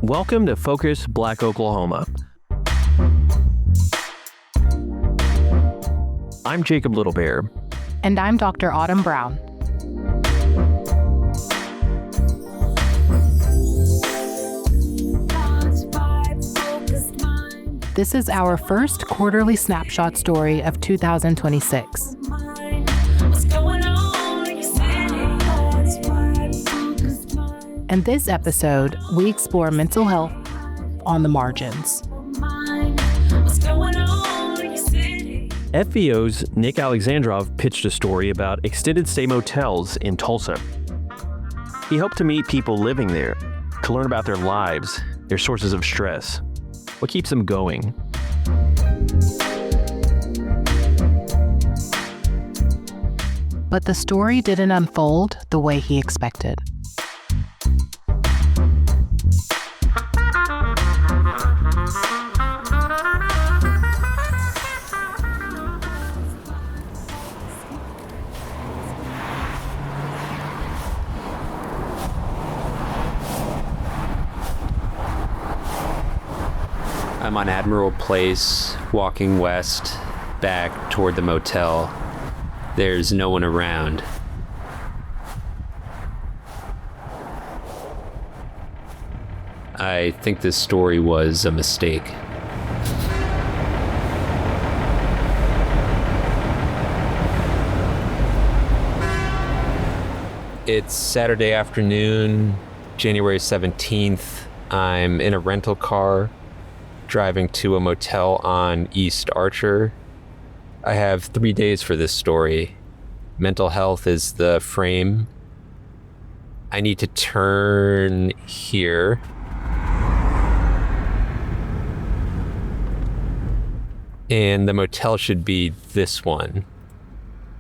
Welcome to Focus Black Oklahoma. I'm Jacob Littlebear. And I'm Dr. Autumn Brown. This is our first quarterly snapshot story of 2026. In this episode, we explore mental health on the margins. FVO's Nick Alexandrov pitched a story about extended stay motels in Tulsa. He hoped to meet people living there, to learn about their lives, their sources of stress, what keeps them going. But the story didn't unfold the way he expected. I'm on Admiral Place, walking west, back toward the motel. There's no one around. I think this story was a mistake. It's Saturday afternoon, January 17th. I'm in a rental car, driving to a motel on East Archer. I have 3 days for this story. Mental health is the frame. I need to turn here. And the motel should be this one.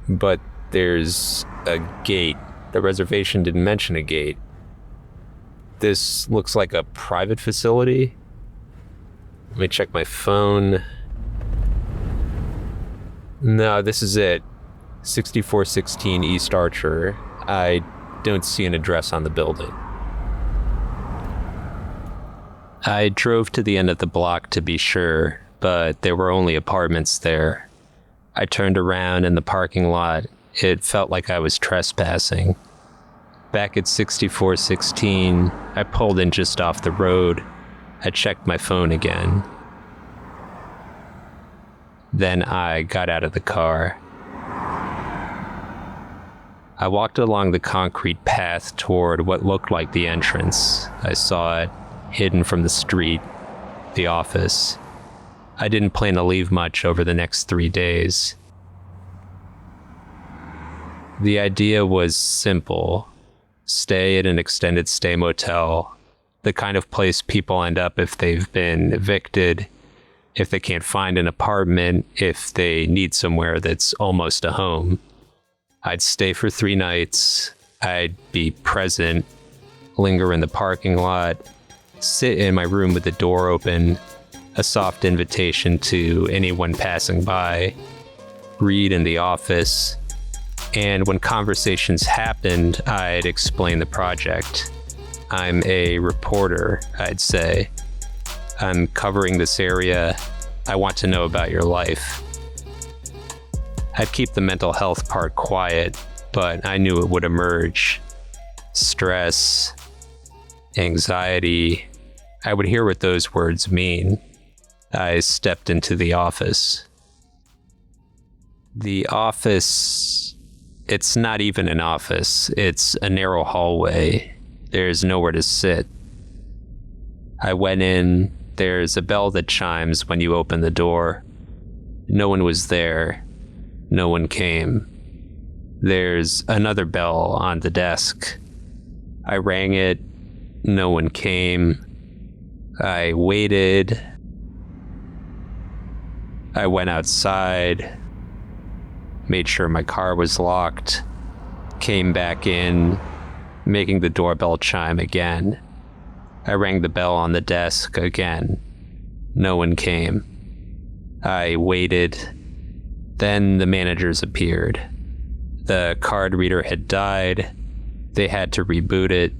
But there's a gate. The reservation didn't mention a gate. This looks like a private facility. Let me check my phone. No, this is it. 6416 East Archer. I don't see an address on the building. I drove to the end of the block to be sure, but there were only apartments there. I turned around in the parking lot. It felt like I was trespassing. Back at 6416, I pulled in just off the road. I checked my phone again. Then I got out of the car. I walked along the concrete path toward what looked like the entrance. I saw it, hidden from the street, the office. I didn't plan to leave much over the next 3 days. The idea was simple. Stay at an extended stay motel, the kind of place people end up if they've been evicted, if they can't find an apartment, if they need somewhere that's almost a home. I'd stay for 3 nights. I'd be present, linger in the parking lot, sit in my room with the door open, a soft invitation to anyone passing by, read in the office, and when conversations happened, I'd explain the project. I'm a reporter, I'd say. I'm covering this area. I want to know about your life. I'd keep the mental health part quiet, but I knew it would emerge. Stress, anxiety. I would hear what those words mean. I stepped into the office. The office, it's not even an office. It's a narrow hallway. There's nowhere to sit. I went in. There's a bell that chimes when you open the door. No one was there. No one came. There's another bell on the desk. I rang it. No one came. I waited. I went outside, made sure my car was locked, came back in, making the doorbell chime again. I rang the bell on the desk again. No one came. I waited. Then the managers appeared. The card reader had died. They had to reboot it.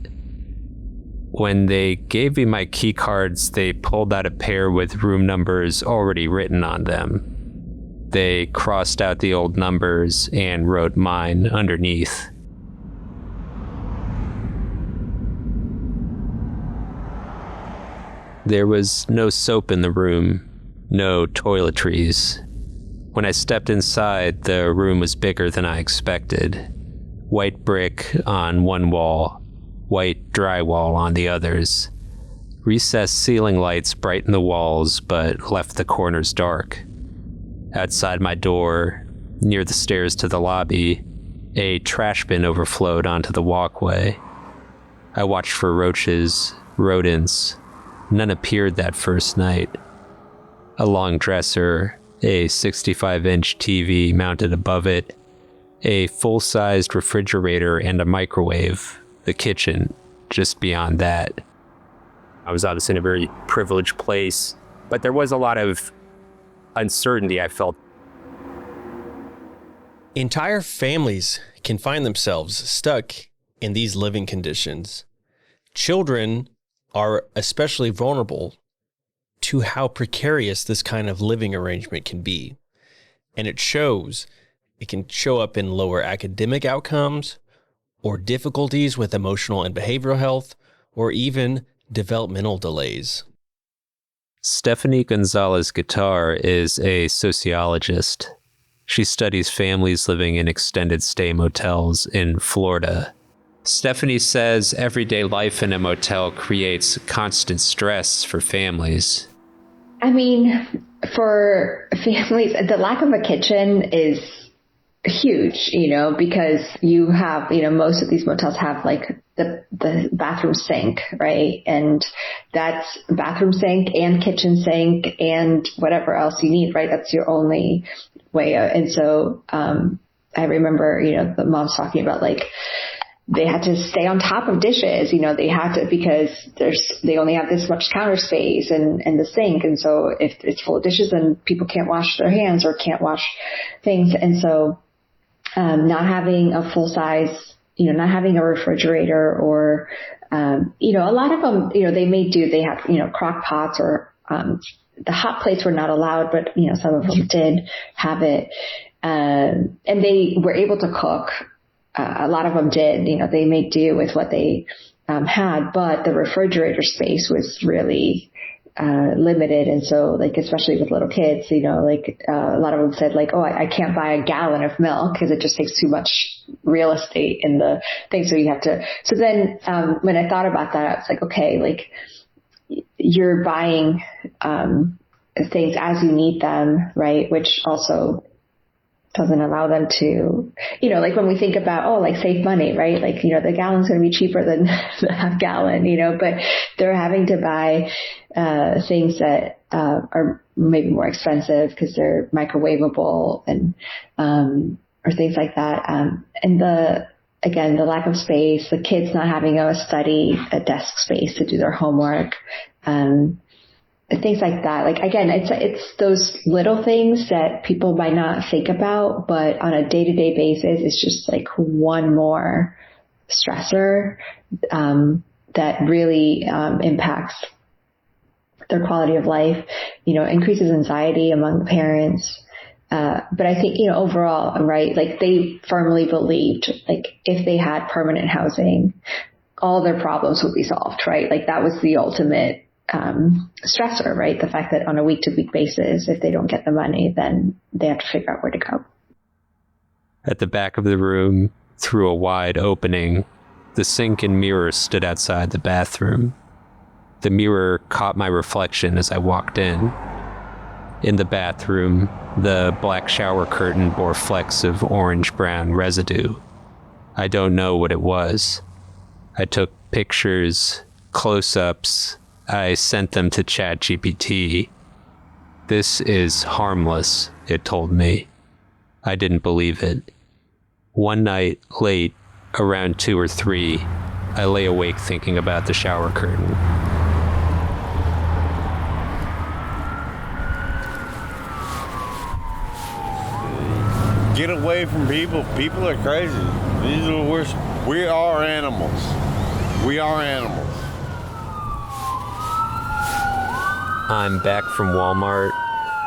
When they gave me my key cards, they pulled out a pair with room numbers already written on them. They crossed out the old numbers and wrote mine underneath. There was no soap in the room, no toiletries. When I stepped inside, the room was bigger than I expected. White brick on one wall, white drywall on the others. Recessed ceiling lights brightened the walls but left the corners dark. Outside my door, near the stairs to the lobby, a trash bin overflowed onto the walkway. I watched for roaches, rodents. None appeared that first night. A long dresser, a 65-inch TV mounted above it, a full-sized refrigerator and a microwave, the kitchen just beyond that. I was obviously in a very privileged place, but there was a lot of uncertainty I felt. Entire families can find themselves stuck in these living conditions. Children are especially vulnerable to how precarious this kind of living arrangement can be. And it can show up in lower academic outcomes, or difficulties with emotional and behavioral health, or even developmental delays. Stephanie Gonzalez-Guitar is a sociologist. She studies families living in extended stay motels in Florida. Stephanie says everyday life in a motel creates constant stress for families. I mean, for families, the lack of a kitchen is huge, because you have, most of these motels have like the bathroom sink, right? And that's bathroom sink and kitchen sink and whatever else you need, right? That's your only way. And so, I remember, the moms talking about like, they had to stay on top of dishes, they had to, because they only have this much counter space and the sink. And so if it's full of dishes, then people can't wash their hands or can't wash things. And so, not having a full size, not having a refrigerator or, a lot of them, they have, crock pots or, the hot plates were not allowed, but, some of them did have it. And they were able to cook. A lot of them did, they made do with what they had, but the refrigerator space was really limited. And so, like, especially with little kids, a lot of them said, like, oh, I can't buy a gallon of milk because it just takes too much real estate in the thing. So you have to. So then when I thought about that, I was like, okay, like, you're buying things as you need them, right? Which also doesn't allow them to, like when we think about, like save money, right? Like, the gallon's going to be cheaper than the half gallon, but they're having to buy things that are maybe more expensive because they're microwavable and or things like that. And the lack of space, the kids not having a desk space to do their homework, things like that. Like, again, it's those little things that people might not think about, but on a day-to-day basis, it's just like one more stressor that really impacts their quality of life, increases anxiety among the parents. But I think, overall, right, like they firmly believed, like if they had permanent housing, all their problems would be solved, right? Like that was the ultimate stressor, right? The fact that on a week-to-week basis, if they don't get the money, then they have to figure out where to go. At the back of the room, through a wide opening, the sink and mirror stood outside the bathroom. The mirror caught my reflection as I walked in. In the bathroom, the black shower curtain bore flecks of orange-brown residue. I don't know what it was. I took pictures, close-ups. I sent them to ChatGPT. This is harmless, it told me. I didn't believe it. One night, late, around 2 or 3, I lay awake thinking about the shower curtain. Get away from people. People are crazy. These are the worst. We are animals. We are animals. I'm back from Walmart.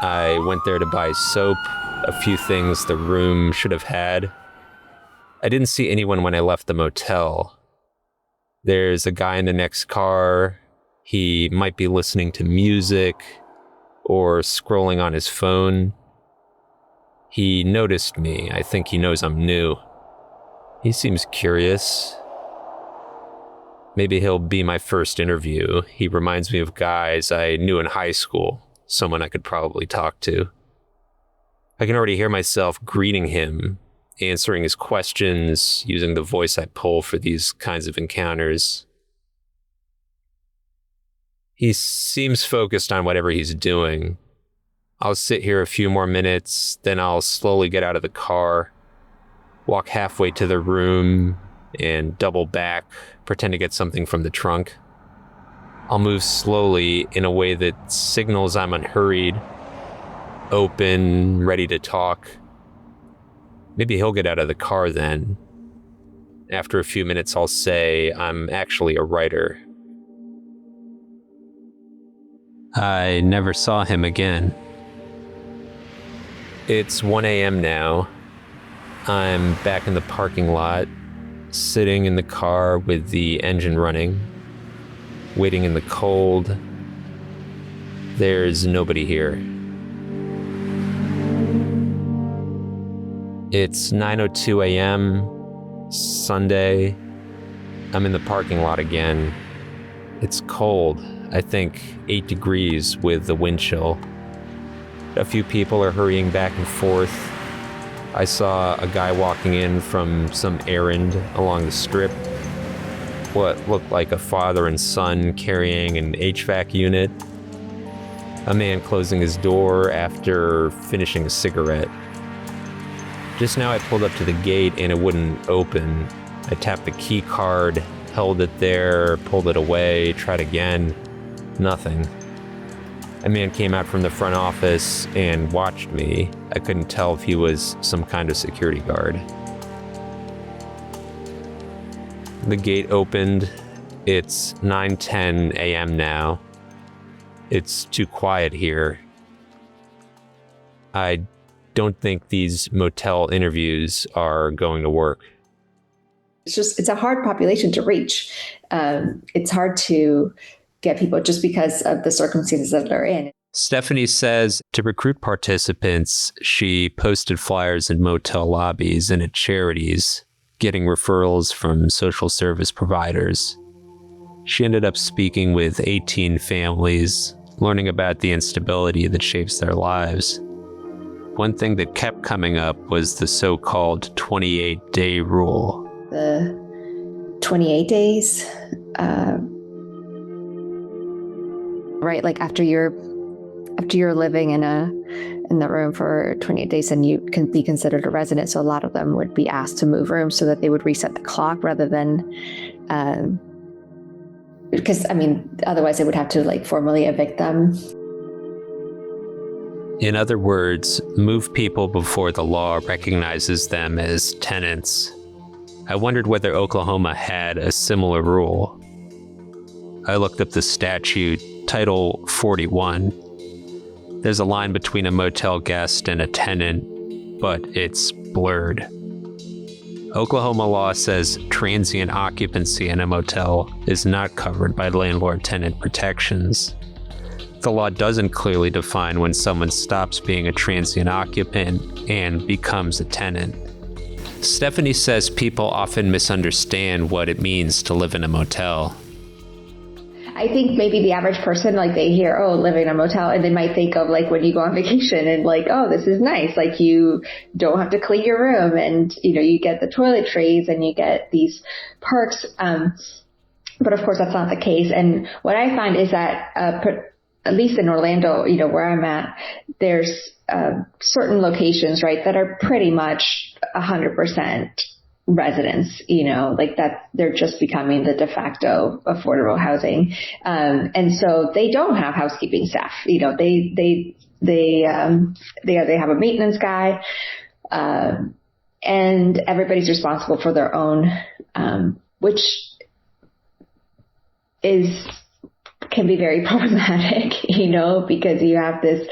I went there to buy soap, a few things the room should have had. I didn't see anyone when I left the motel. There's a guy in the next car. He might be listening to music or scrolling on his phone. He noticed me. I think he knows I'm new. He seems curious. Maybe he'll be my first interview. He reminds me of guys I knew in high school, someone I could probably talk to. I can already hear myself greeting him, answering his questions, using the voice I pull for these kinds of encounters. He seems focused on whatever he's doing. I'll sit here a few more minutes, then I'll slowly get out of the car, walk halfway to the room, and double back, pretend to get something from the trunk. I'll move slowly in a way that signals I'm unhurried, open, ready to talk. Maybe he'll get out of the car then. After a few minutes, I'll say I'm actually a writer. I never saw him again. It's 1 a.m. now. I'm back in the parking lot, sitting in the car with the engine running, waiting in the cold. There's nobody here. It's 9:02 a.m., Sunday. I'm in the parking lot again. It's cold, I think 8 degrees with the wind chill. A few people are hurrying back and forth. I saw a guy walking in from some errand along the strip. What looked like a father and son carrying an HVAC unit. A man closing his door after finishing a cigarette. Just now I pulled up to the gate and it wouldn't open. I tapped the key card, held it there, pulled it away, tried again. Nothing. A man came out from the front office and watched me. I couldn't tell if he was some kind of security guard. The gate opened. It's 9:10 a.m. now. It's too quiet here. I don't think these motel interviews are going to work. It's a hard population to reach. It's hard to get people just because of the circumstances that they're in. Stephanie says to recruit participants, she posted flyers in motel lobbies and at charities, getting referrals from social service providers. She ended up speaking with 18 families, learning about the instability that shapes their lives. One thing that kept coming up was the so-called 28-day rule. The 28 days, right? Like after you're living in the room for 28 days, and you can be considered a resident. So a lot of them would be asked to move rooms so that they would reset the clock rather than, because otherwise they would have to like formally evict them. In other words, move people before the law recognizes them as tenants. I wondered whether Oklahoma had a similar rule. I looked up the statute, Title 41. There's a line between a motel guest and a tenant, but it's blurred. Oklahoma law says transient occupancy in a motel is not covered by landlord-tenant protections. The law doesn't clearly define when someone stops being a transient occupant and becomes a tenant. Stephanie says people often misunderstand what it means to live in a motel. I think maybe the average person, like they hear, oh, living in a motel, and they might think of like when you go on vacation and like, oh, this is nice. Like you don't have to clean your room and, you get the toiletries and you get these perks. But of course, that's not the case. And what I find is that, at least in Orlando, where I'm at, there's certain locations, right, that are pretty much 100% residents, like that they're just becoming the de facto affordable housing. And so they don't have housekeeping staff, they have a maintenance guy, and everybody's responsible for their own, which is can be very problematic, because you have this,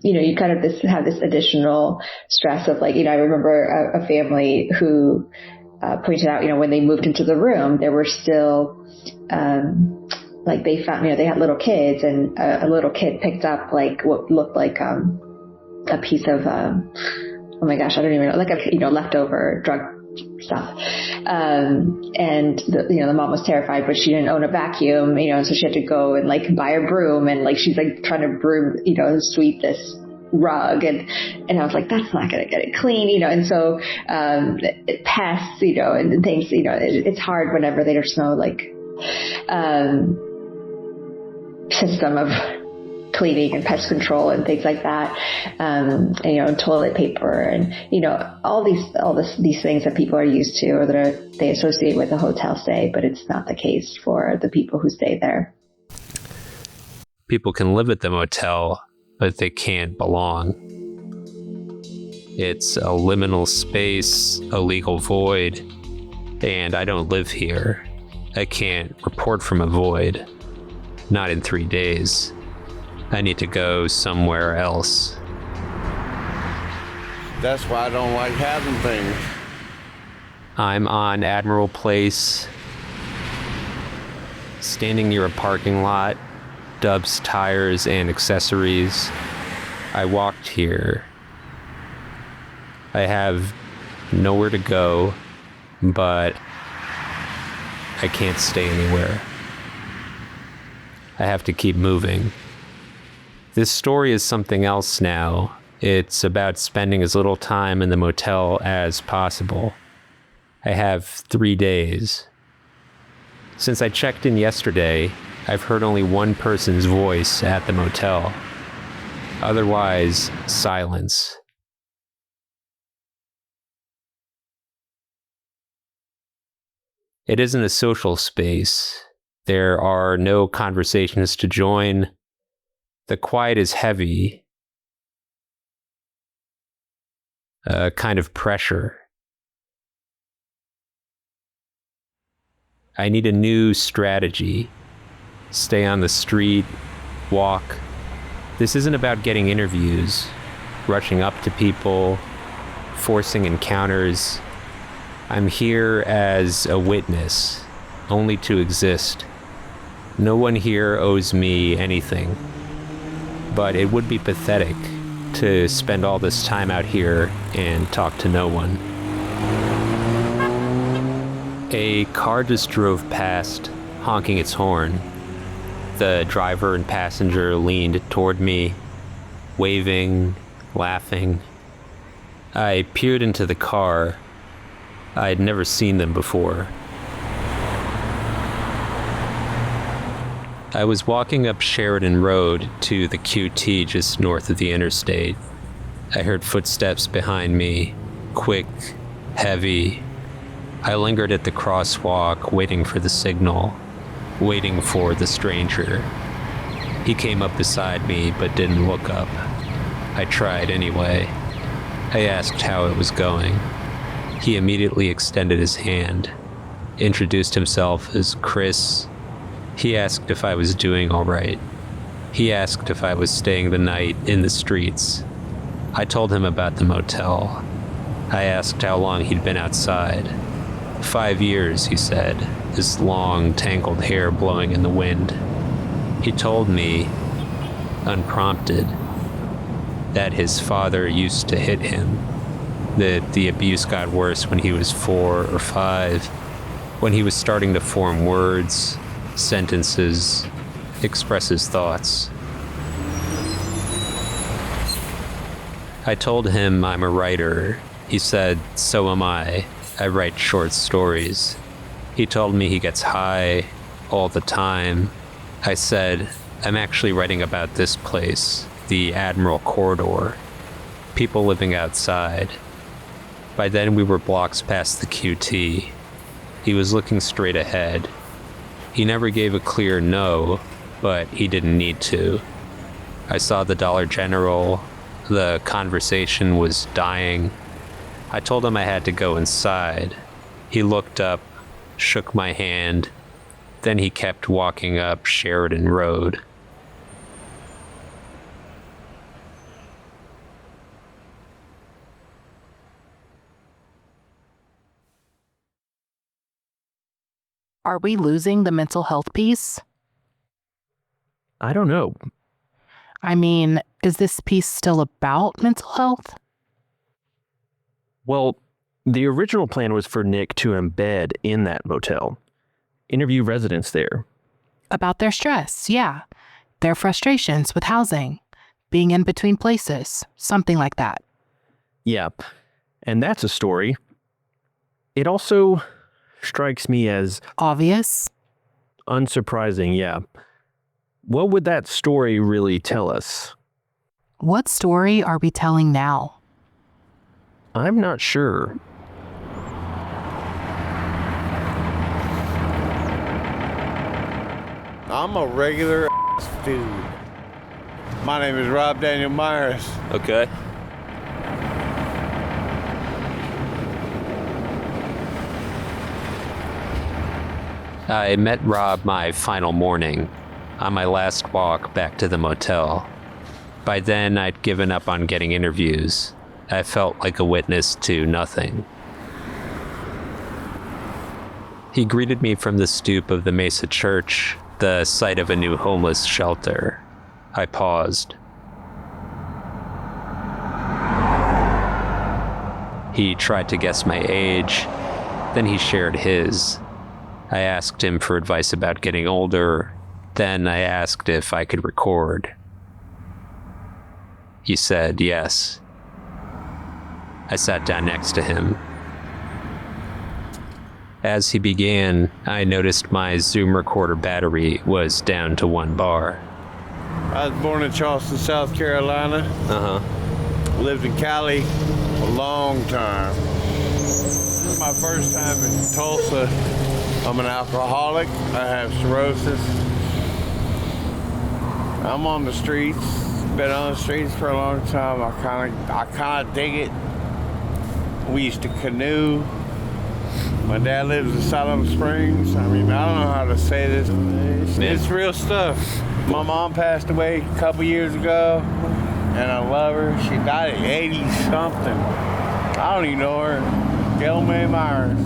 you kind of have this additional stress of like, I remember a family who pointed out, when they moved into the room, there were still, like they found, they had little kids, and a little kid picked up like what looked like a piece of, oh my gosh, I don't even know, like a, leftover drug stuff. And the mom was terrified, but she didn't own a vacuum, so she had to go and like buy a broom, and like she's like trying to broom, sweep this rug, and I was like, that's not going to get it clean, and so pests, and things, it's hard whenever there's no like system of cleaning and pest control and things like that, toilet paper and all these things that people are used to or that they associate with a hotel stay, but it's not the case for the people who stay there. People can live at the motel, but they can't belong. It's a liminal space, a legal void, and I don't live here. I can't report from a void. Not in 3 days. I need to go somewhere else. That's why I don't like having things. I'm on Admiral Place, standing near a parking lot, Dubs tires and accessories. I walked here. I have nowhere to go, but I can't stay anywhere. I have to keep moving. This story is something else now. It's about spending as little time in the motel as possible. I have 3 days. Since I checked in yesterday, I've heard only one person's voice at the motel. Otherwise, silence. It isn't a social space. There are no conversations to join. The quiet is heavy. A kind of pressure. I need a new strategy. Stay on the street, walk. This isn't about getting interviews, rushing up to people, forcing encounters. I'm here as a witness, only to exist. No one here owes me anything. But it would be pathetic to spend all this time out here and talk to no one. A car just drove past, honking its horn. The driver and passenger leaned toward me, waving, laughing. I peered into the car. I'd never seen them before. I was walking up Sheridan Road to the QT just north of the interstate. I heard footsteps behind me, quick, heavy. I lingered at the crosswalk, waiting for the signal, waiting for the stranger. He came up beside me, but didn't look up. I tried anyway. I asked how it was going. He immediately extended his hand, introduced himself as Chris. He asked if I was doing all right. He asked if I was staying the night in the streets. I told him about the motel. I asked how long he'd been outside. 5 years, he said, his long, tangled hair blowing in the wind. He told me, unprompted, that his father used to hit him, that the abuse got worse when he was 4 or 5, when he was starting to form words, sentences, express his thoughts. I told him I'm a writer. He said, so am I. I write short stories. He told me he gets high all the time. I said, I'm actually writing about this place, the Admiral corridor, people living outside. By then we were blocks past the QT. He was looking straight ahead. He never gave a clear no, but he didn't need to. I saw the Dollar General. The conversation was dying. I told him I had to go inside. He looked up, shook my hand. Then he kept walking up Sheridan Road. Are we losing the mental health piece? I don't know. I mean, is this piece still about mental health? Well, the original plan was for Nick to embed in that motel, interview residents there. About their stress, yeah. Their frustrations with housing, being in between places, something like that. Yeah, and that's a story. It also strikes me as Obvious? unsurprising, yeah. What would that story really tell us? What story are we telling now? I'm not sure. I'm a regular dude. My name is Rob Daniel Myers. Okay. I met Rob my final morning, on my last walk back to the motel. By then, I'd given up on getting interviews. I felt like a witness to nothing. He greeted me from the stoop of the Mesa Church, the site of a new homeless shelter. I paused. He tried to guess my age, then he shared his. I asked him for advice about getting older, then I asked if I could record. He said yes. I sat down next to him. As he began, I noticed my Zoom recorder battery was down to 1 bar. I was born in Charleston, South Carolina. Lived in Cali a long time. This is my first time in Tulsa. I'm an alcoholic. I have cirrhosis. I'm on the streets. Been on the streets for a long time. I kind of dig it. We used to canoe. My dad lives in Salem Springs. I mean, I don't know how to say this. It's real stuff. My mom passed away a couple years ago, and I love her. She died at 80-something. I don't even know her. Gail May Myers.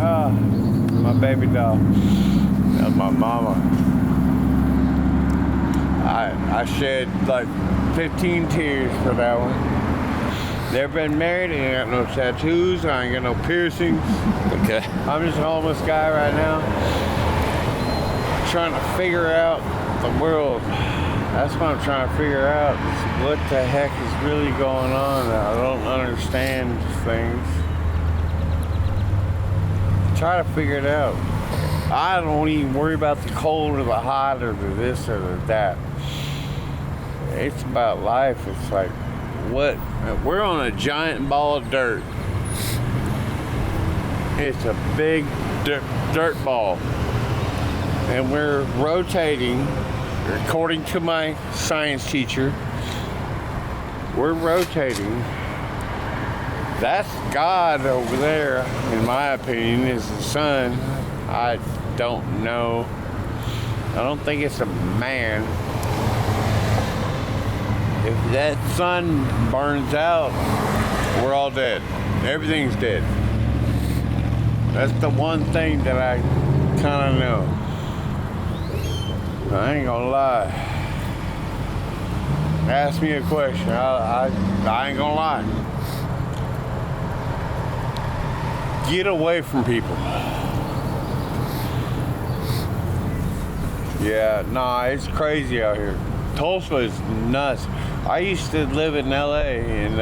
Oh, my baby doll. That's my mama. I shed like 15 tears for that one. Never been married, ain't got no tattoos, I ain't got no piercings. Okay. I'm just a homeless guy right now, trying to figure out the world. That's what I'm trying to figure out. What the heck is really going on? I don't understand things. Try to figure it out. I don't even worry about the cold or the hot or the this or the that. It's about life. It's like, what? We're on a giant ball of dirt. It's a big dirt ball. And we're rotating, according to my science teacher, we're rotating. That's God over there, in my opinion, is the sun. I don't know. I don't think it's a man. If that sun burns out, we're all dead. Everything's dead. That's the one thing that I kind of know. I ain't gonna lie. Ask me a question. I ain't gonna lie. Get away from people. Yeah, nah, it's crazy out here. Tulsa is nuts. I used to live in LA in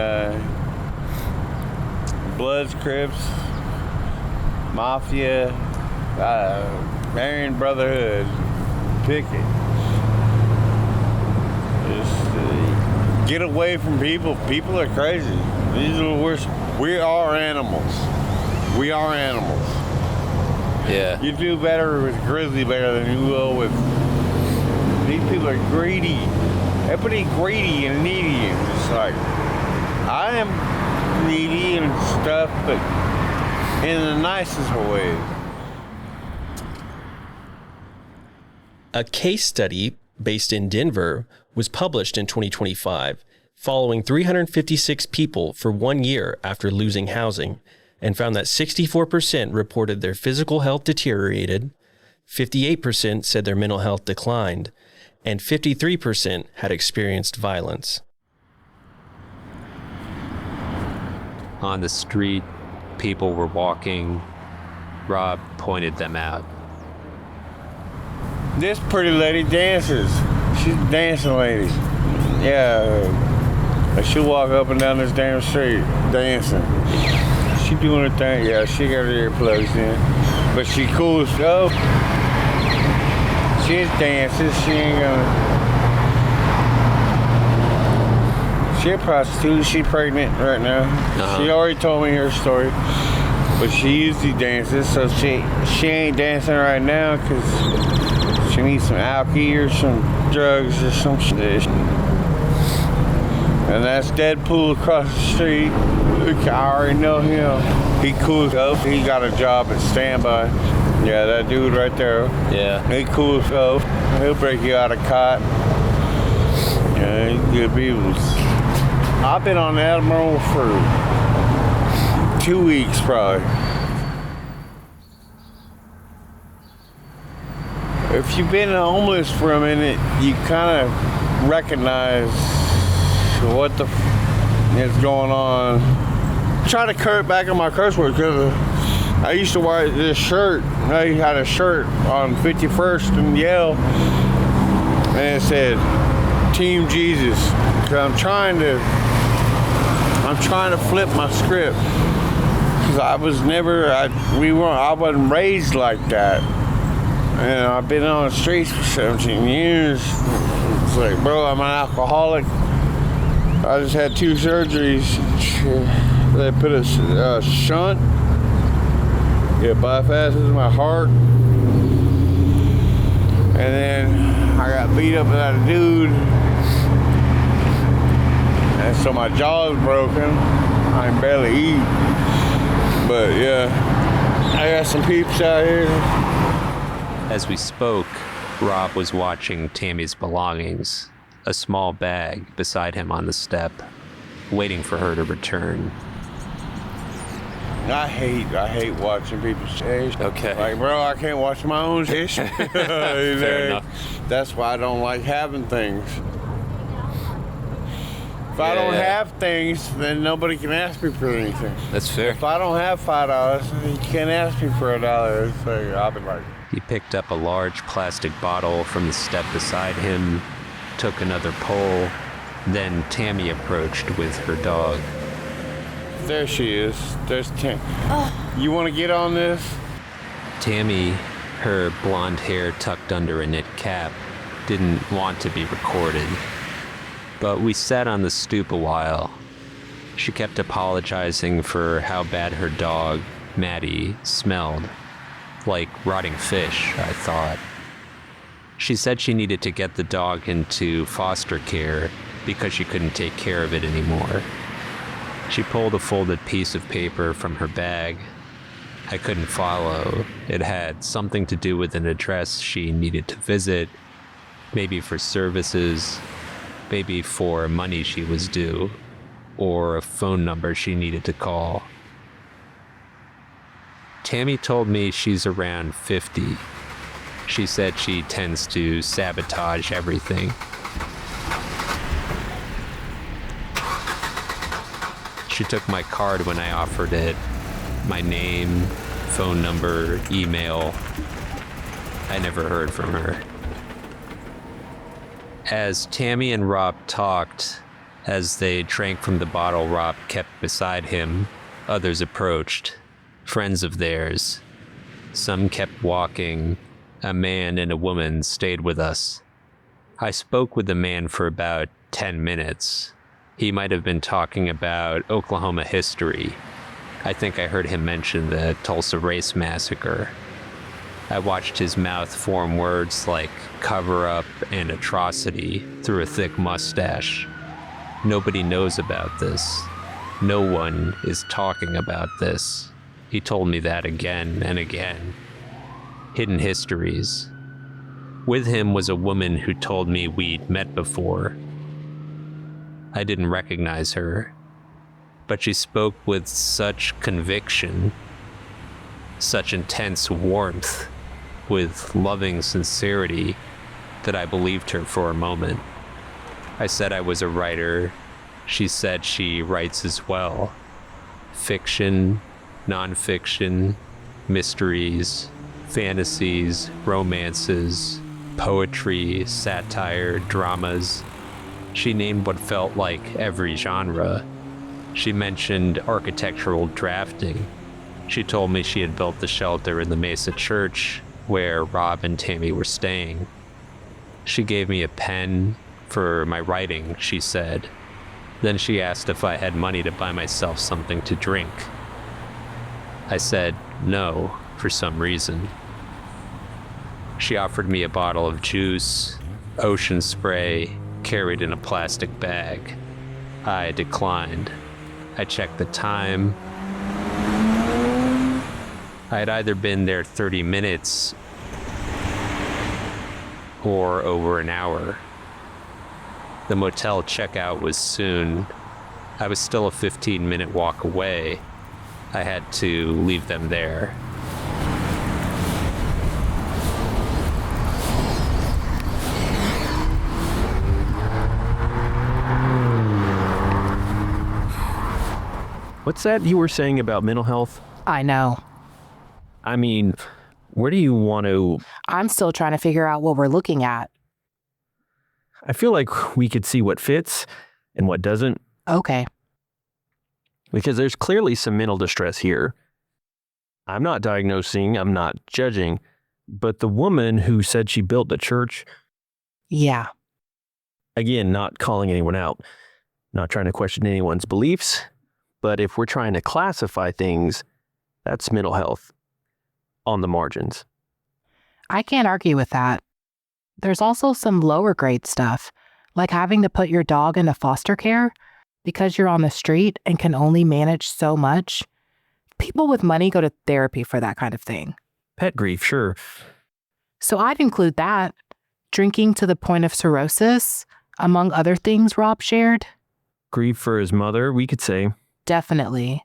Bloods, Crips, Mafia, Aryan Brotherhood, pick it. Just get away from people. People are crazy. These are the worst. We are animals. We are animals. Yeah. You do better with grizzly bear than you will with. These people are greedy. Everybody greedy and needy. And it's like, I am needy and stuff, but in the nicest of ways. A case study based in Denver was published in 2025, following 356 people for 1 year after losing housing, and found that 64% reported their physical health deteriorated, 58% said their mental health declined, and 53% had experienced violence. On the street, people were walking. Rob pointed them out. This pretty lady dances. She's a dancing lady. Yeah. She'll walk up and down this damn street dancing. She doing her thing. Yeah, she got her earplugs in. But she cool as stuff. She dances. She ain't gonna... She a prostitute. She pregnant right now. She already told me her story. But she usually dances, so she ain't dancing right now because she needs some alcohol or some drugs or some shit. And that's Deadpool across the street. Look, I already know him. He cool as up. He got a job at Standby. Yeah, that dude right there. Yeah. He cool as up. He'll break you out of cot. Yeah, he's good people. I've been on the Admiral for 2 weeks probably. If you've been homeless for a minute, you kind of recognize what the is going on. Try to cut back on my curse words because I used to wear this shirt. I had a shirt on 51st and Yale, and it said Team Jesus. I'm trying to flip my script because I wasn't raised like that, and I've been on the streets for 17 years. It's like, bro, I'm an alcoholic. I just had 2 surgeries. They put a shunt. It bypasses my heart, and then I got beat up by a dude. And so my jaw's broken. I can barely eat. But yeah, I got some peeps out here. As we spoke, Rob was watching Tammy's belongings, a small bag beside him on the step, waiting for her to return. I hate watching people's fish. Okay. Like, bro, I can't watch my own fish. Fair enough. That's why I don't like having things. If I don't have things, then nobody can ask me for anything. That's fair. If I don't have $5, you can't ask me for $1. So I'll be like... He picked up a large plastic bottle from the step beside him, took another pull, then Tammy approached with her dog. There she is. There's Tammy. Oh. You want to get on this? Tammy, her blonde hair tucked under a knit cap, didn't want to be recorded. But we sat on the stoop a while. She kept apologizing for how bad her dog, Maddie, smelled. Like rotting fish, I thought. She said she needed to get the dog into foster care because she couldn't take care of it anymore. She pulled a folded piece of paper from her bag. I couldn't follow. It had something to do with an address she needed to visit, maybe for services, maybe for money she was due, or a phone number she needed to call. Tammy told me she's around 50. She said she tends to sabotage everything. She took my card when I offered it, my name, phone number, email. I never heard from her. As Tammy and Rob talked, as they drank from the bottle Rob kept beside him, others approached, friends of theirs. Some kept walking. A man and a woman stayed with us. I spoke with the man for about 10 minutes. He might have been talking about Oklahoma history. I think I heard him mention the Tulsa Race Massacre. I watched his mouth form words like cover-up and atrocity through a thick mustache. Nobody knows about this. No one is talking about this. He told me that again and again. Hidden histories. With him was a woman who told me we'd met before. I didn't recognize her, but she spoke with such conviction, such intense warmth, with loving sincerity, that I believed her for a moment. I said I was a writer. She said she writes as well. Fiction, nonfiction, mysteries, fantasies, romances, poetry, satire, dramas. She named what felt like every genre. She mentioned architectural drafting. She told me she had built the shelter in the Mesa Church where Rob and Tammy were staying. She gave me a pen for my writing, she said. Then she asked if I had money to buy myself something to drink. I said no, for some reason. She offered me a bottle of juice, ocean spray, carried in a plastic bag. I declined. I checked the time. I had either been there 30 minutes or over an hour. The motel checkout was soon. I was still a 15-minute walk away. I had to leave them there. What's that you were saying about mental health? I know. I mean, where do you want to... I'm still trying to figure out what we're looking at. I feel like we could see what fits and what doesn't, Okay. because there's clearly some mental distress here. I'm not diagnosing, I'm not judging, but the woman who said she built the church, Yeah. again, not calling anyone out, not trying to question anyone's beliefs, but if we're trying to classify things, that's mental health on the margins. I can't argue with that. There's also some lower grade stuff, like having to put your dog into foster care because you're on the street and can only manage so much. People with money go to therapy for that kind of thing. Pet grief, sure. So I'd include that. Drinking to the point of cirrhosis, among other things Rob shared. Grief for his mother, we could say. Definitely.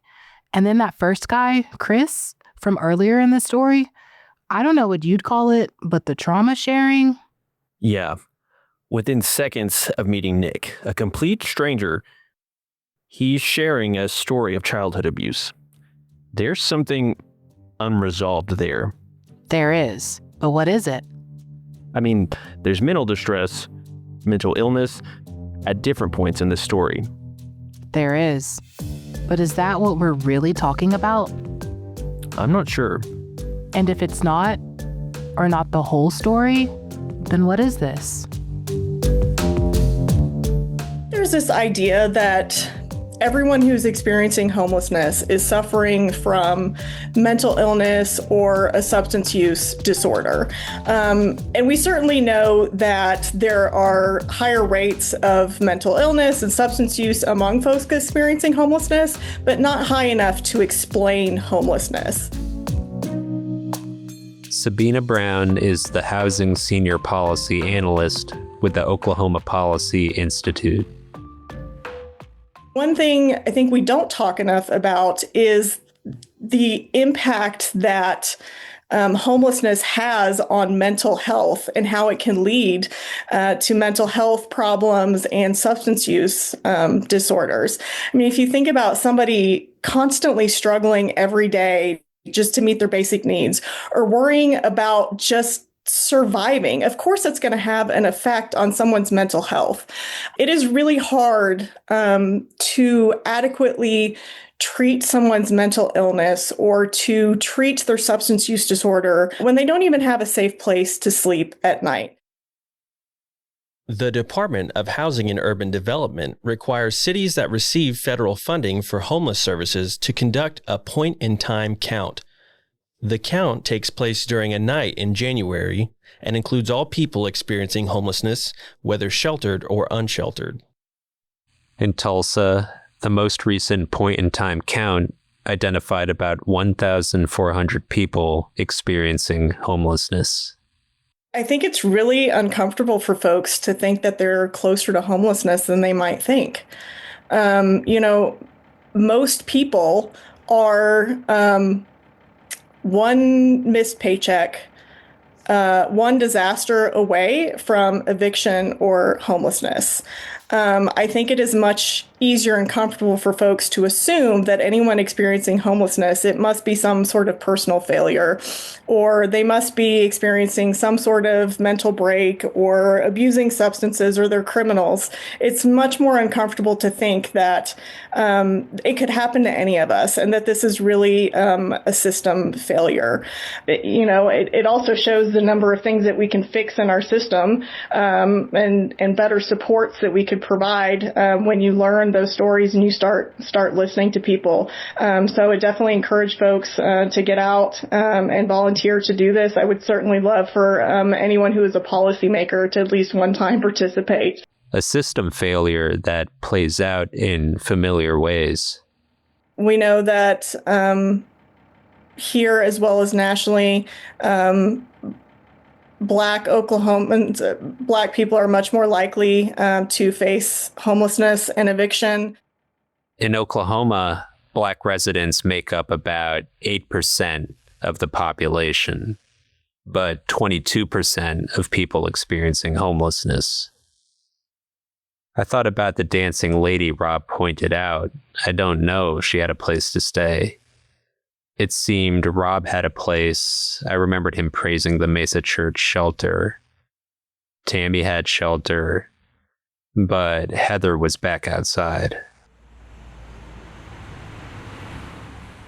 And then that first guy, Chris, from earlier in the story, I don't know what you'd call it, but the trauma sharing. Yeah. Within seconds of meeting Nick, a complete stranger, he's sharing a story of childhood abuse. There's something unresolved there. There is. But what is it? I mean, there's mental distress, mental illness at different points in this story. There is. But is that what we're really talking about? I'm not sure. And if it's not, or not the whole story, then what is this? There's this idea that everyone who's experiencing homelessness is suffering from mental illness or a substance use disorder. And we certainly know that there are higher rates of mental illness and substance use among folks experiencing homelessness, but not high enough to explain homelessness. Sabina Brown is the Housing Senior Policy Analyst with the Oklahoma Policy Institute. One thing I think we don't talk enough about is the impact that homelessness has on mental health and how it can lead to mental health problems and substance use disorders. I mean, if you think about somebody constantly struggling every day just to meet their basic needs or worrying about just surviving, of course, it's going to have an effect on someone's mental health. It is really hard to adequately treat someone's mental illness or to treat their substance use disorder when they don't even have a safe place to sleep at night. The Department of Housing and Urban Development requires cities that receive federal funding for homeless services to conduct a point-in-time count. The count takes place during a night in January and includes all people experiencing homelessness, whether sheltered or unsheltered. In Tulsa, the most recent point-in-time count identified about 1,400 people experiencing homelessness. I think it's really uncomfortable for folks to think that they're closer to homelessness than they might think. You know, most people are one missed paycheck, one disaster away from eviction or homelessness. I think it is much easier and comfortable for folks to assume that anyone experiencing homelessness, it must be some sort of personal failure, or they must be experiencing some sort of mental break or abusing substances, or they're criminals. It's much more uncomfortable to think that it could happen to any of us and that this is really a system failure. It also shows the number of things that we can fix in our system and better supports that we could provide when you learn those stories and you start listening to people. So I definitely encourage folks to get out and volunteer to do this. I would certainly love for anyone who is a policymaker to at least one time participate. A system failure that plays out in familiar ways. We know that here as well as nationally, Black Oklahomans, Black people are much more likely to face homelessness and eviction. In Oklahoma, Black residents make up about 8% of the population, but 22% of people experiencing homelessness. I thought about the dancing lady Rob pointed out. I don't know if she had a place to stay. It seemed Rob had a place. I remembered him praising the Mesa Church shelter. Tammy had shelter, but Heather was back outside.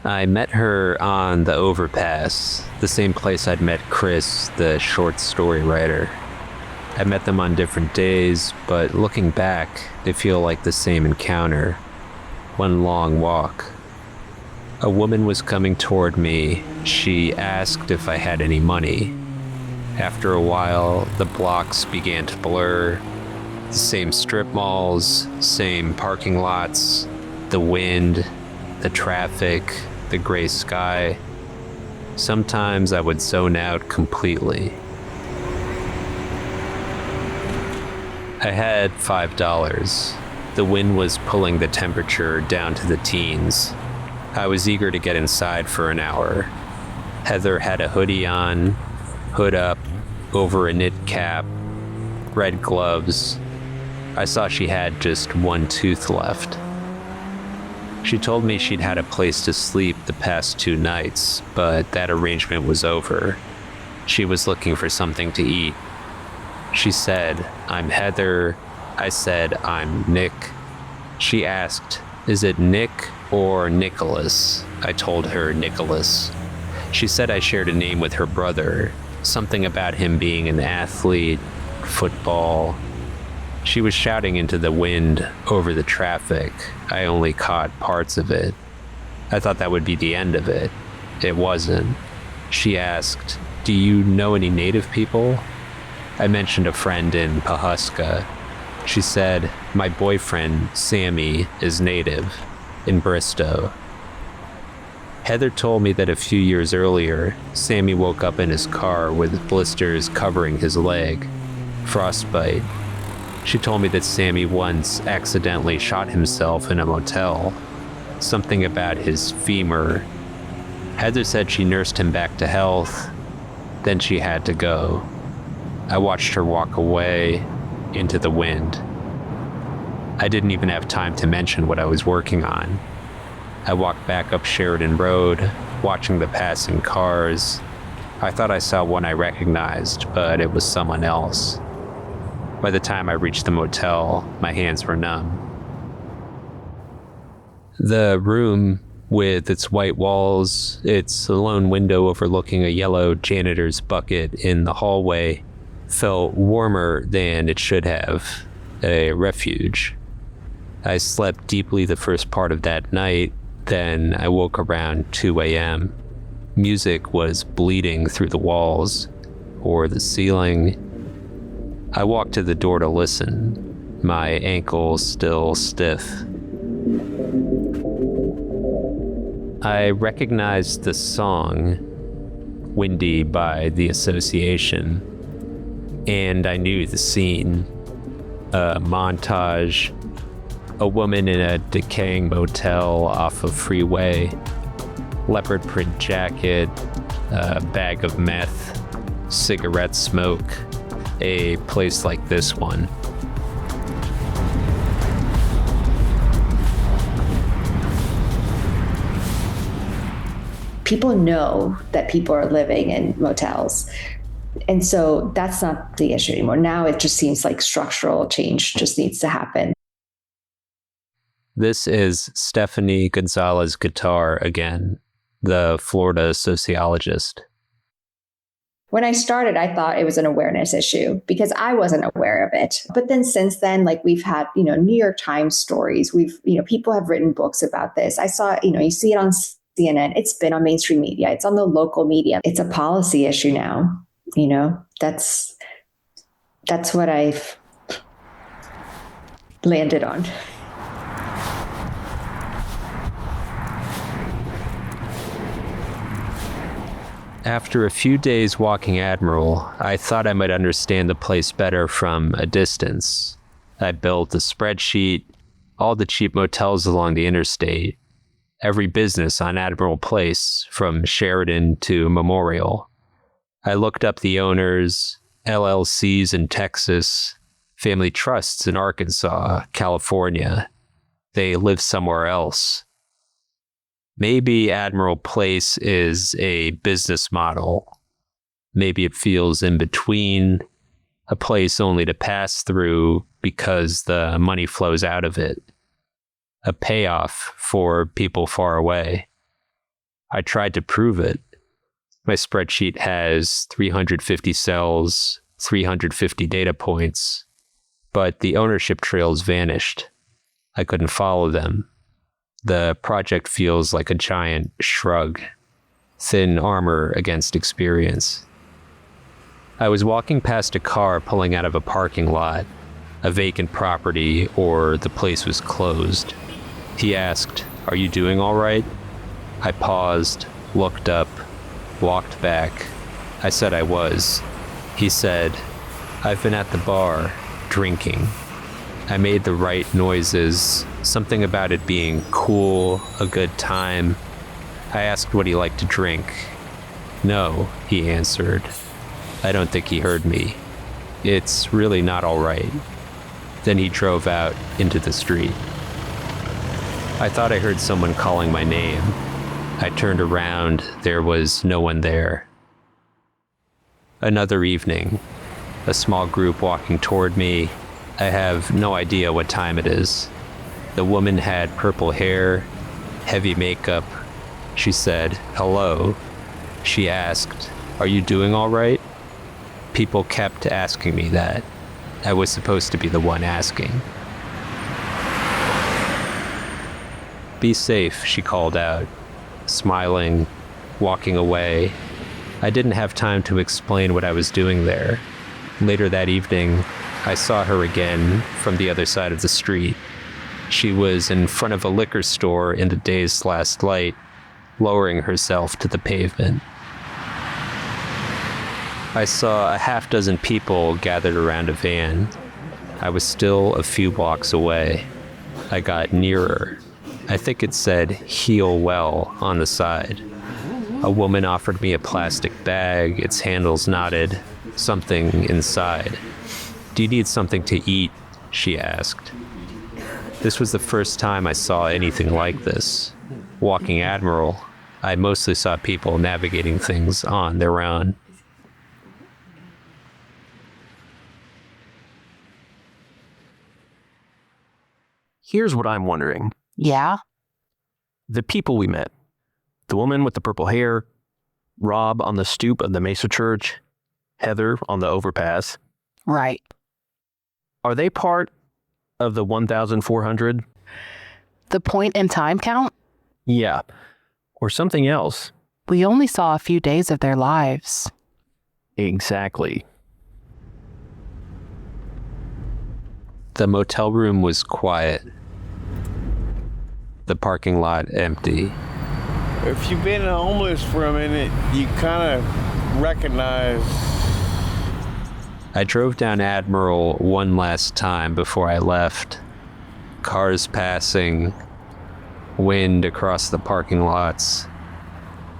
I met her on the overpass, the same place I'd met Chris, the short story writer. I met them on different days, but looking back, they feel like the same encounter. One long walk. A woman was coming toward me. She asked if I had any money. After a while, the blocks began to blur. The same strip malls, same parking lots, the wind, the traffic, the gray sky. Sometimes I would zone out completely. I had $5. The wind was pulling the temperature down to the teens. I was eager to get inside for an hour. Heather had a hoodie on, hood up, over a knit cap, red gloves. I saw she had just one tooth left. She told me she'd had a place to sleep the past 2 nights, but that arrangement was over. She was looking for something to eat. She said, "I'm Heather." I said, "I'm Nick." She asked, "Is it Nick or Nicholas?" I told her Nicholas. She said I shared a name with her brother, something about him being an athlete, football. She was shouting into the wind over the traffic. I only caught parts of it. I thought that would be the end of it. It wasn't. She asked, "Do you know any native people?" I mentioned a friend in Pahuska. She said, "My boyfriend, Sammy, is native, in Bristow." Heather told me that a few years earlier, Sammy woke up in his car with blisters covering his leg, frostbite. She told me that Sammy once accidentally shot himself in a motel, something about his femur. Heather said she nursed him back to health, then she had to go. I watched her walk away into the wind. I didn't even have time to mention what I was working on. I walked back up Sheridan Road, watching the passing cars. I thought I saw one I recognized, but it was someone else. By the time I reached the motel, my hands were numb. The room, with its white walls, its lone window overlooking a yellow janitor's bucket in the hallway, felt warmer than it should have, a refuge. I slept deeply the first part of that night, then I woke around 2 a.m. Music was bleeding through the walls, or the ceiling. I walked to the door to listen, my ankles still stiff. I recognized the song, Windy by The Association. and I knew the scene. A montage, a woman in a decaying motel off a freeway, leopard print jacket, a bag of meth, cigarette smoke, a place like this one. People know that people are living in motels. And so that's not the issue anymore. Now it just seems like structural change just needs to happen. This is Stephanie Gonzalez-Guitar again, the Florida sociologist. When I started, I thought it was an awareness issue because I wasn't aware of it. But then since then, like we've had, New York Times stories. People have written books about this. I saw, you see it on CNN. It's been on mainstream media. It's on the local media. It's a policy issue now. That's what I've landed on. After a few days walking Admiral, I thought I might understand the place better from a distance. I built a spreadsheet, all the cheap motels along the interstate, every business on Admiral Place, from Sheridan to Memorial. I looked up the owners, LLCs in Texas, family trusts in Arkansas, California. They live somewhere else. Maybe Admiral Place is a business model. Maybe it feels in between, a place only to pass through because the money flows out of it. A payoff for people far away. I tried to prove it. My spreadsheet has 350 cells, 350 data points, but the ownership trails vanished. I couldn't follow them. The project feels like a giant shrug, thin armor against experience. I was walking past a car pulling out of a parking lot, a vacant property, or the place was closed. He asked, "Are you doing all right?" I paused, looked up, walked back. I said I was. He said, "I've been at the bar, drinking." I made the right noises, something about it being cool, a good time. I asked what he liked to drink. "No," he answered. I don't think he heard me. "It's really not all right." Then he drove out into the street. I thought I heard someone calling my name. I turned around. There was no one there. Another evening, a small group walking toward me. I have no idea what time it is. The woman had purple hair, heavy makeup. She said, "Hello." She asked, "Are you doing all right?" People kept asking me that. I was supposed to be the one asking. "Be safe," she called out, smiling, walking away. I didn't have time to explain what I was doing there. Later that evening, I saw her again from the other side of the street. She was in front of a liquor store in the day's last light, lowering herself to the pavement. I saw a half dozen people gathered around a van. I was still a few blocks away. I got nearer. I think it said "Heal Well" on the side. A woman offered me a plastic bag, its handles knotted, something inside. "Do you need something to eat?" she asked. This was the first time I saw anything like this. Walking Admiral, I mostly saw people navigating things on their own. Here's what I'm wondering. Yeah? The people we met, the woman with the purple hair, Rob on the stoop of the Mesa Church, Heather on the overpass. Right. Are they part of the 1,400? The point in time count? Yeah. Or something else. We only saw a few days of their lives. Exactly. The motel room was quiet. The parking lot empty. If you've been homeless for a minute, you kind of recognize I drove down Admiral one last time before I left. Cars passing, wind across the parking lots,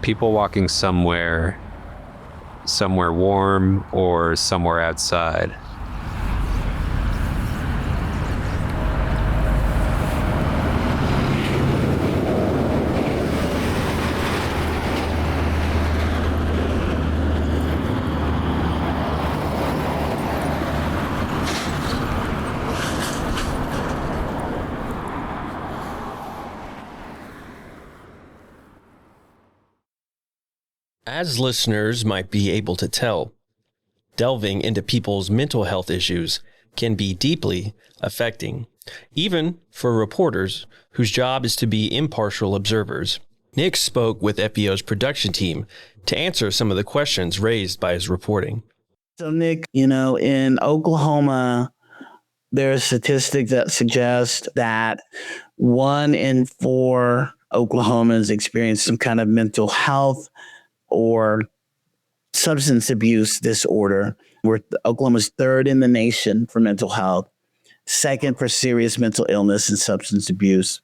people walking somewhere warm or somewhere outside. As listeners might be able to tell, delving into people's mental health issues can be deeply affecting, even for reporters whose job is to be impartial observers. Nick spoke with FBO's production team to answer some of the questions raised by his reporting. So, Nick, in Oklahoma, there are statistics that suggest that 1 in 4 Oklahomans experience some kind of mental health or substance abuse disorder. Oklahoma's 3rd in the nation for mental health, 2nd for serious mental illness and substance abuse.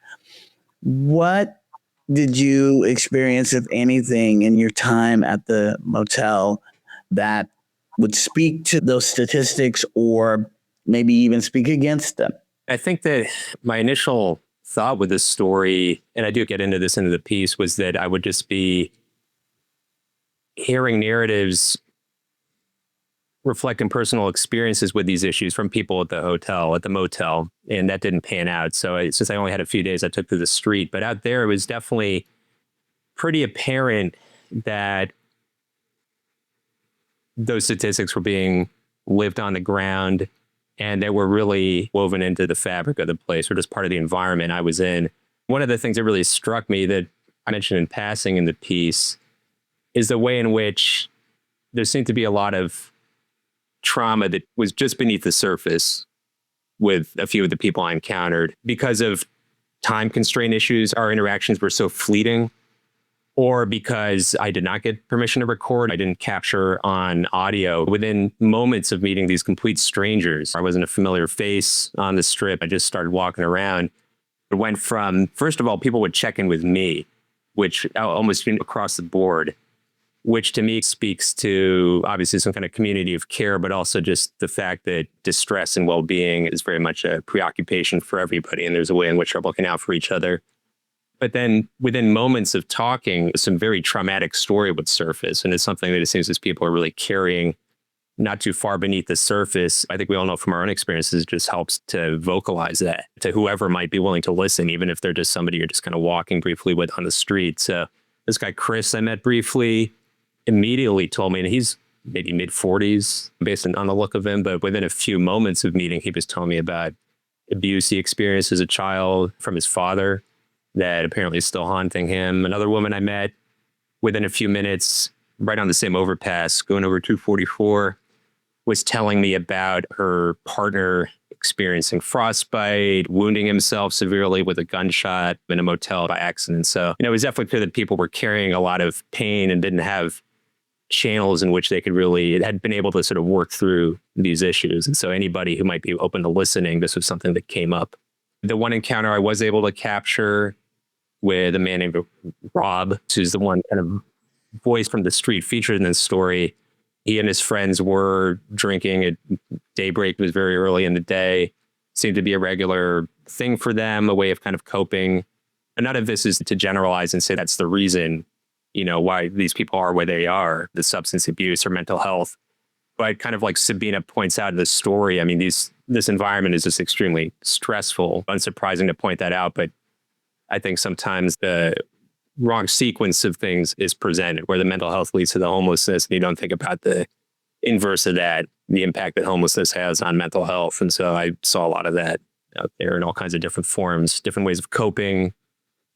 What did you experience, if anything, in your time at the motel that would speak to those statistics or maybe even speak against them? I think that my initial thought with this story, and I do get into this into the piece, was that I would just be hearing narratives reflecting personal experiences with these issues from people at the motel, and that didn't pan out. So since I only had a few days, I took to the street. But out there, it was definitely pretty apparent that those statistics were being lived on the ground, and they were really woven into the fabric of the place, or just part of the environment I was in. One of the things that really struck me that I mentioned in passing in the piece is the way in which there seemed to be a lot of trauma that was just beneath the surface with a few of the people I encountered. Because of time constraint issues, our interactions were so fleeting, or because I did not get permission to record, I didn't capture on audio. Within moments of meeting these complete strangers, I wasn't a familiar face on the strip. I just started walking around. It went from, first of all, people would check in with me, which almost across the board, which to me speaks to obviously some kind of community of care, but also just the fact that distress and well-being is very much a preoccupation for everybody. And there's a way in which we're looking out for each other. But then within moments of talking, some very traumatic story would surface. And it's something that it seems as people are really carrying not too far beneath the surface. I think we all know from our own experiences, it just helps to vocalize that to whoever might be willing to listen, even if they're just somebody you're just kind of walking briefly with on the street. So this guy, Chris, I met briefly, immediately told me, and he's maybe mid-40s based on the look of him, but within a few moments of meeting, he was telling me about abuse he experienced as a child from his father that apparently is still haunting him. Another woman I met within a few minutes, right on the same overpass, going over 244, was telling me about her partner experiencing frostbite, wounding himself severely with a gunshot in a motel by accident. So, it was definitely clear that people were carrying a lot of pain and didn't have channels in which they had been able to sort of work through these issues. And so anybody who might be open to listening, this was something that came up. The one encounter I was able to capture with a man named Rob, who's the one kind of voice from the street featured in this story. He and his friends were drinking at daybreak. It was very early in the day. Seemed to be a regular thing for them, a way of kind of coping. And none of this is to generalize and say that's the reason, why these people are where they are, the substance abuse or mental health. But kind of like Sabina points out in the story, I mean, this environment is just extremely stressful. Unsurprising to point that out, but I think sometimes the wrong sequence of things is presented, where the mental health leads to the homelessness, and you don't think about the inverse of that, the impact that homelessness has on mental health. And so I saw a lot of that out there in all kinds of different forms, different ways of coping.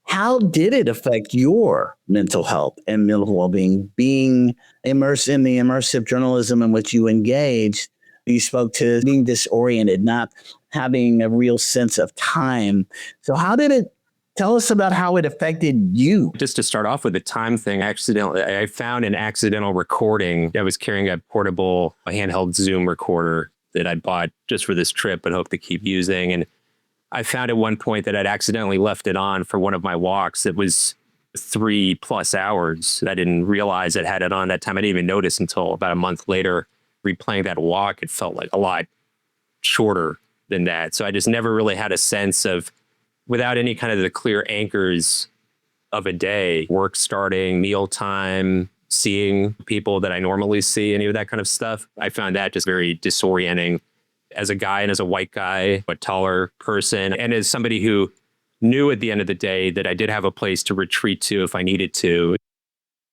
How did it affect your mental health and mental well-being? Being immersed in the immersive journalism in which you engaged, you spoke to being disoriented, not having a real sense of time. So how did it Tell us about how it affected you. Just to start off with the time thing, I found an accidental recording. I was carrying a portable, handheld Zoom recorder that I bought just for this trip but hope to keep using. And I found at one point that I'd accidentally left it on for one of my walks. It was 3+ hours. I didn't realize it had it on that time. I didn't even notice until about a month later, replaying that walk. It felt like a lot shorter than that. So I just never really had a sense of, without any kind of the clear anchors of a day, work starting, mealtime, seeing people that I normally see, any of that kind of stuff. I found that just very disorienting as a guy and as a white guy, a taller person, and as somebody who knew at the end of the day that I did have a place to retreat to if I needed to,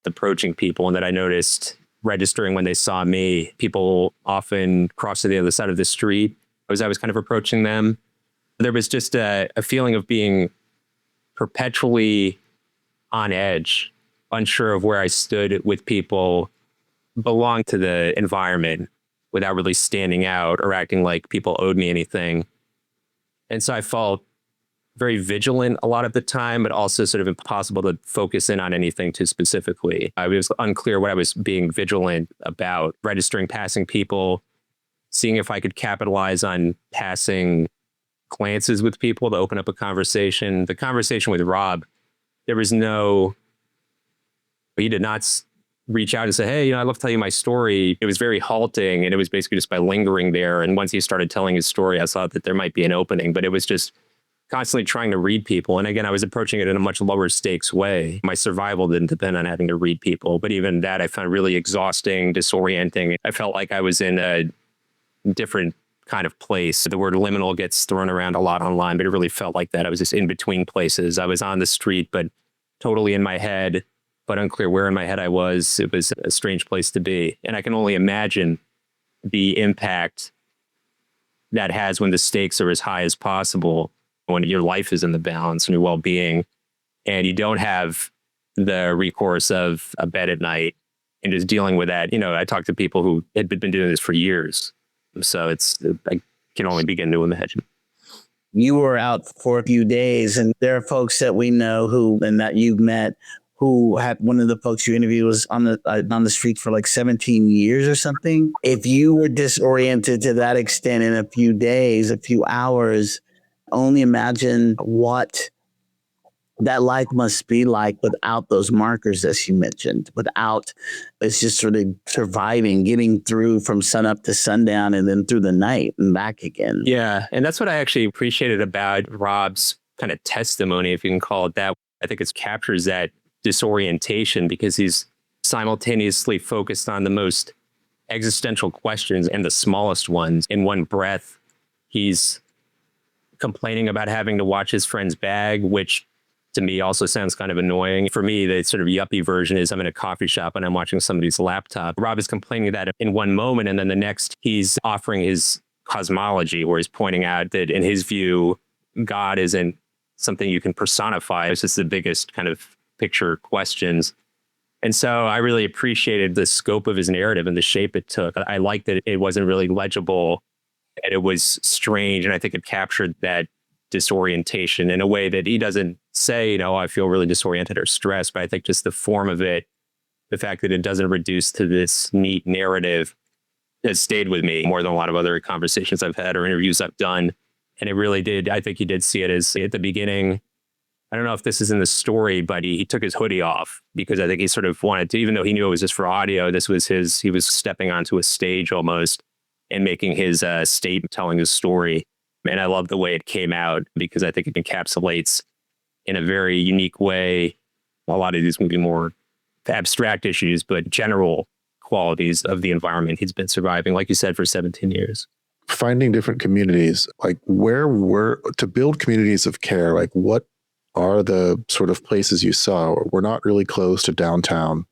approaching people, and that I noticed registering when they saw me. People often cross to the other side of the street as I was kind of approaching them. There was just a feeling of being perpetually on edge, unsure of where I stood with people, belonged to the environment without really standing out or acting like people owed me anything. And so I felt very vigilant a lot of the time, but also sort of impossible to focus in on anything too specifically. I was unclear what I was being vigilant about, registering passing people, seeing if I could capitalize on passing glances with people to open up a conversation. The conversation with Rob, there was no, he did not reach out and say, hey, I'd love to tell you my story. It was very halting, and it was basically just by lingering there. And once he started telling his story, I saw that there might be an opening, but it was just constantly trying to read people. And again, I was approaching it in a much lower stakes way. My survival didn't depend on having to read people, but even that I found really exhausting, disorienting. I felt like I was in a different kind of place. The word liminal gets thrown around a lot online, but it really felt like that. I was just in between places. I was on the street, but totally in my head, but unclear where in my head I was. It was a strange place to be. And I can only imagine the impact that has when the stakes are as high as possible, when your life is in the balance and your well-being, and you don't have the recourse of a bed at night and just dealing with that. I talked to people who had been doing this for years. So I can only begin to imagine. You were out for a few days, and there are folks that we know and that you've met who had, one of the folks you interviewed was on the street for like 17 years or something. If you were disoriented to that extent in a few days, a few hours, only imagine what that life must be like without those markers, as you mentioned, it's just sort of surviving, getting through from sunup to sundown and then through the night and back again. Yeah. And that's what I actually appreciated about Rob's kind of testimony, if you can call it that. I think it captures that disorientation because he's simultaneously focused on the most existential questions and the smallest ones in one breath. He's complaining about having to watch his friend's bag, which to me also sounds kind of annoying. For me, the sort of yuppie version is I'm in a coffee shop and I'm watching somebody's laptop. Rob is complaining that in one moment, and then the next he's offering his cosmology, where he's pointing out that in his view, God isn't something you can personify. It's just the biggest kind of picture questions. And so I really appreciated the scope of his narrative and the shape it took. I liked that it wasn't really legible and it was strange. And I think it captured that disorientation in a way that he doesn't say, I feel really disoriented or stressed, but I think just the form of it, the fact that it doesn't reduce to this neat narrative has stayed with me more than a lot of other conversations I've had or interviews I've done. And it really did. I think he did see it as at the beginning. I don't know if this is in the story, but he took his hoodie off because I think he sort of wanted to, even though he knew it was just for audio, he was stepping onto a stage almost and making his statement, telling his story. And I love the way it came out because I think it encapsulates in a very unique way a lot of these maybe more abstract issues, but general qualities of the environment he's been surviving, like you said, for 17 years. Finding different communities, like to build communities of care, like what are the sort of places you saw? We're not really close to downtown,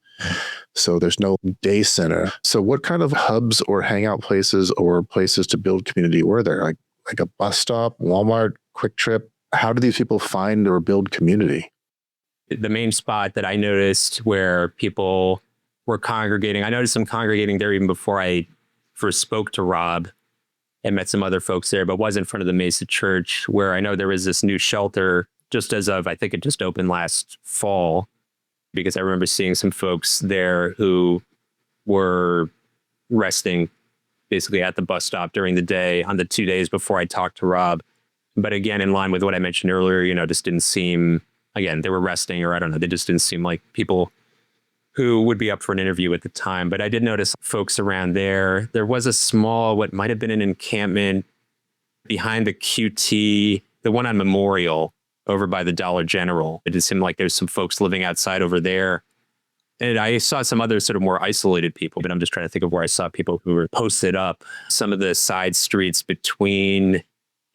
so there's no day center. So what kind of hubs or hangout places or places to build community were there? Like a bus stop, Walmart, Quick Trip? How do these people find or build community? The main spot that I noticed where people were congregating, I noticed them congregating there even before I first spoke to Rob and met some other folks there, but was in front of the Mesa Church, where I know there was this new shelter just as of, I think it just opened last fall, because I remember seeing some folks there who were resting basically at the bus stop during the day on the 2 days before I talked to Rob. But again, in line with what I mentioned earlier, just didn't seem, again, they were resting, or I don't know, they just didn't seem like people who would be up for an interview at the time. But I did notice folks around there. There was a small, what might have been an encampment behind the QT, the one on Memorial over by the Dollar General. It just seemed like there's some folks living outside over there. And I saw some other sort of more isolated people, but I'm just trying to think of where I saw people who were posted up. Some of the side streets between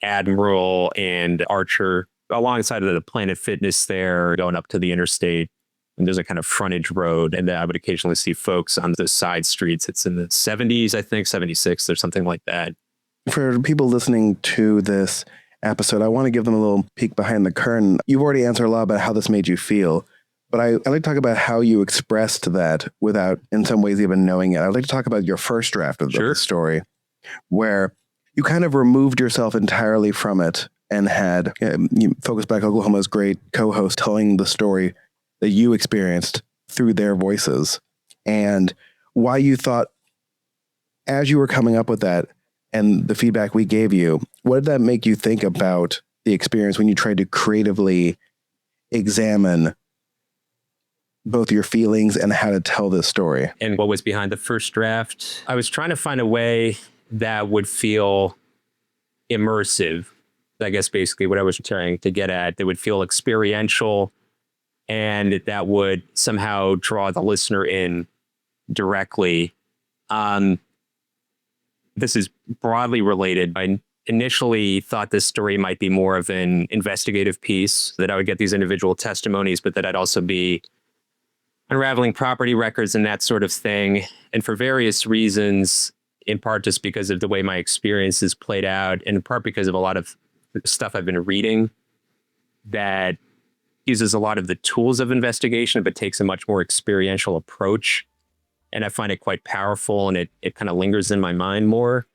Admiral and Archer, alongside of the Planet Fitness there, going up to the interstate. And there's a kind of frontage road. And I would occasionally see folks on the side streets. It's in the 70s, I think, 76 or something like that. For people listening to this episode, I want to give them a little peek behind the curtain. You've already answered a lot about how this made you feel, but I'd like to talk about how you expressed that without, in some ways, even knowing it. I'd like to talk about your first draft of the story, where you kind of removed yourself entirely from it and had Focus Black Oklahoma's great co-host telling the story that you experienced through their voices, and why you thought, as you were coming up with that and the feedback we gave you, what did that make you think about the experience when you tried to creatively examine both your feelings and how to tell this story? And what was behind the first draft? I was trying to find a way that would feel immersive. I guess basically what I was trying to get at, that would feel experiential and that would somehow draw the listener in directly. This is broadly related. I initially thought this story might be more of an investigative piece, that I would get these individual testimonies, but that I'd also be unraveling property records and that sort of thing. And for various reasons, in part just because of the way my experiences played out, and in part because of a lot of stuff I've been reading that uses a lot of the tools of investigation, but takes a much more experiential approach. And I find it quite powerful, and it kind of lingers in my mind more.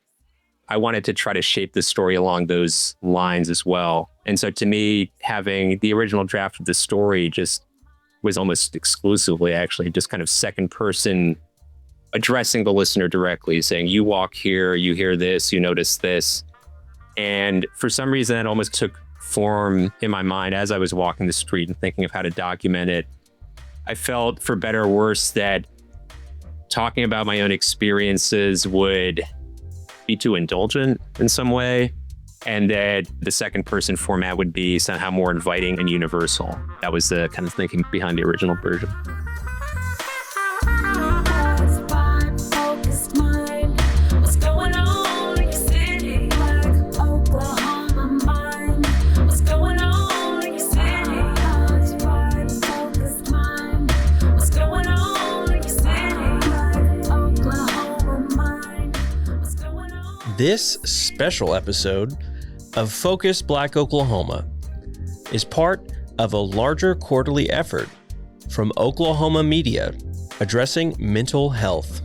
I wanted to try to shape the story along those lines as well. And so to me, having the original draft of the story just was almost exclusively actually just kind of second person, addressing the listener directly, saying, you walk here, you hear this, you notice this. And for some reason, that almost took form in my mind as I was walking the street and thinking of how to document it. I felt, for better or worse, that talking about my own experiences would be too indulgent in some way, and that the second person format would be somehow more inviting and universal. That was the kind of thinking behind the original version. This special episode of Focus Black Oklahoma is part of a larger quarterly effort from Oklahoma media addressing mental health.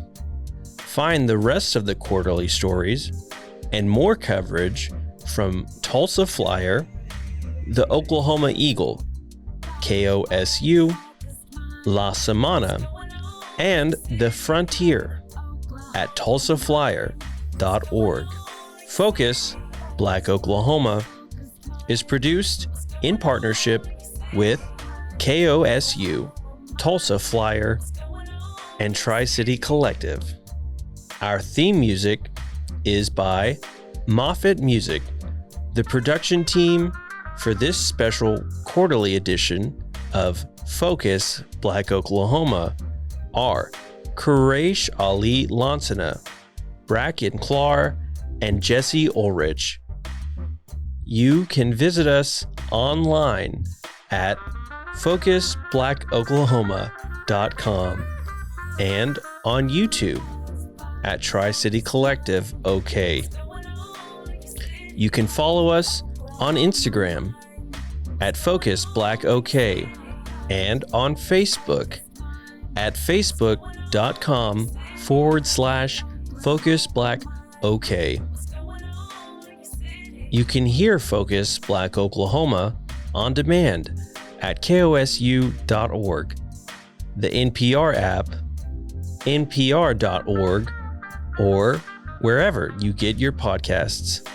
Find the rest of the quarterly stories and more coverage from Tulsa Flyer, the Oklahoma Eagle, KOSU, La Semana, and The Frontier at tulsaflyer.org. Focus Black Oklahoma is produced in partnership with KOSU, Tulsa Flyer, and Tri-City Collective. Our theme music is by Moffett Music. The production team for this special quarterly edition of Focus Black Oklahoma are Quraish Ali Lansana, Bracken Clar, and Jesse Ulrich. You can visit us online at focusblackoklahoma.com and on YouTube at Tri-City Collective OK. You can follow us on Instagram at FocusBlackOK and on Facebook at facebook.com/FocusBlackOK. You can hear Focus Black Oklahoma on demand at kosu.org, the NPR app, npr.org, or wherever you get your podcasts.